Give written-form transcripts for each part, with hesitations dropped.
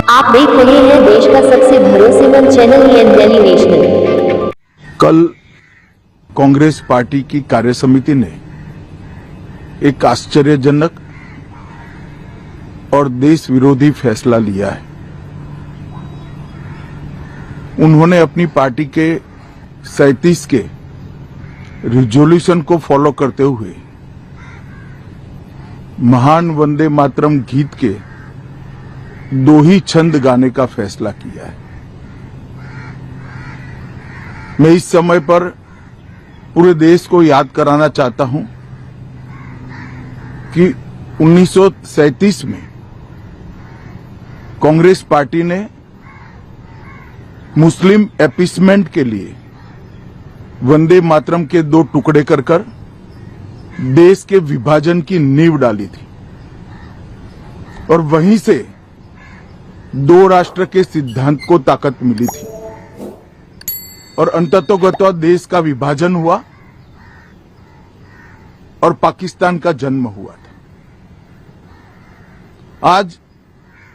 आप देख रहे हैं देश का सबसे भरोसेमंद चैनल दिल्ली नेशनल। कल कांग्रेस पार्टी की कार्यसमिति ने एक आश्चर्यजनक और देश विरोधी फैसला लिया है। उन्होंने अपनी पार्टी के 37 के रिजोल्यूशन को फॉलो करते हुए महान वंदे मातरम गीत के 2 ही छंद गाने का फैसला किया है। मैं इस समय पर पूरे देश को याद कराना चाहता हूं कि 1937 में कांग्रेस पार्टी ने मुस्लिम अपीसमेंट के लिए वंदे मातरम के 2 टुकड़े कर देश के विभाजन की नींव डाली थी और वहीं से 2 राष्ट्र के सिद्धांत को ताकत मिली थी और अंततोगत्वा देश का विभाजन हुआ और पाकिस्तान का जन्म हुआ था। आज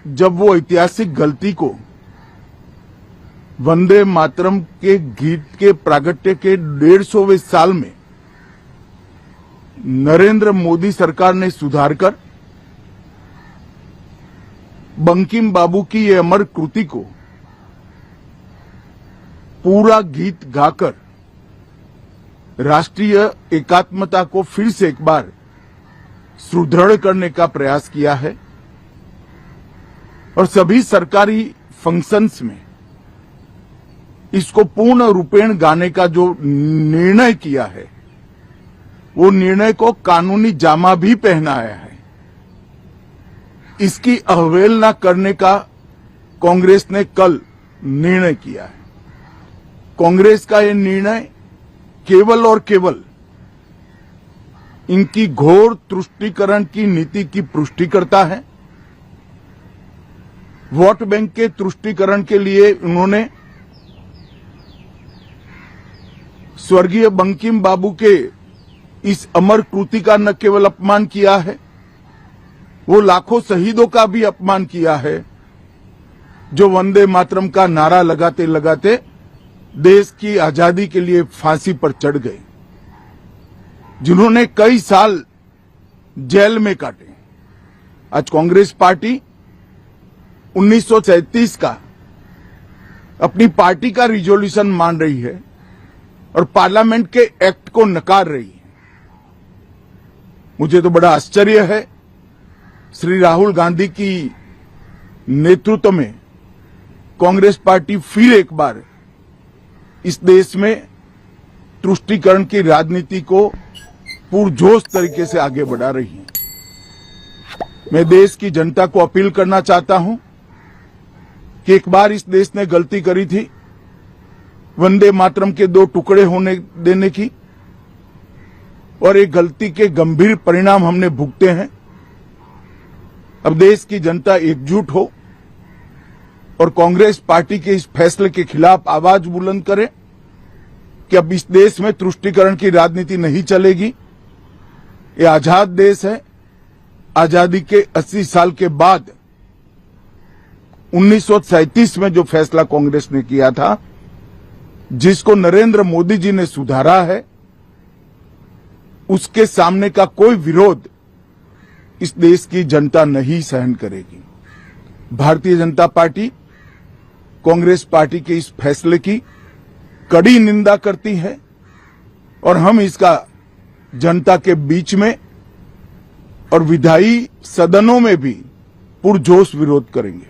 जब वो ऐतिहासिक गलती को वंदे मातरम के गीत के प्रागट्य के 150वें साल में नरेंद्र मोदी सरकार ने सुधारकर बंकिम बाबू की ये अमर कृति को पूरा गीत गाकर राष्ट्रीय एकात्मता को फिर से एक बार सुदृढ़ करने का प्रयास किया है और सभी सरकारी फंक्शंस में इसको पूर्ण रूपेण गाने का जो निर्णय किया है वो निर्णय को कानूनी जामा भी पहनाया है। इसकी अवहेलना करने का कांग्रेस ने कल निर्णय किया है। कांग्रेस का यह निर्णय केवल और केवल इनकी घोर तुष्टीकरण की नीति की पुष्टि करता है। वोट बैंक के तुष्टीकरण के लिए उन्होंने स्वर्गीय बंकिम बाबू के इस अमर कृति का न केवल अपमान किया है, वो लाखों शहीदों का भी अपमान किया है जो वंदे मातरम का नारा लगाते लगाते देश की आजादी के लिए फांसी पर चढ़ गए, जिन्होंने कई साल जेल में काटे। आज कांग्रेस पार्टी 1937 का अपनी पार्टी का रिजोल्यूशन मान रही है और पार्लियामेंट के एक्ट को नकार रही है। मुझे तो बड़ा आश्चर्य है, श्री राहुल गांधी की नेतृत्व में कांग्रेस पार्टी फिर एक बार इस देश में तुष्टीकरण की राजनीति को पुरजोश तरीके से आगे बढ़ा रही है। मैं देश की जनता को अपील करना चाहता हूं कि एक बार इस देश ने गलती करी थी वंदे मातरम के 2 टुकड़े होने देने की और एक गलती के गंभीर परिणाम हमने भुगते हैं। अब देश की जनता एकजुट हो और कांग्रेस पार्टी के इस फैसले के खिलाफ आवाज बुलंद करे कि अब इस देश में तुष्टीकरण की राजनीति नहीं चलेगी। ये आजाद देश है। आजादी के 80 साल के बाद 1937 में जो फैसला कांग्रेस ने किया था, जिसको नरेंद्र मोदी जी ने सुधारा है, उसके सामने का कोई विरोध इस देश की जनता नहीं सहन करेगी। भारतीय जनता पार्टी कांग्रेस पार्टी के इस फैसले की कड़ी निंदा करती है और हम इसका जनता के बीच में और विधायी सदनों में भी पुरजोश विरोध करेंगे।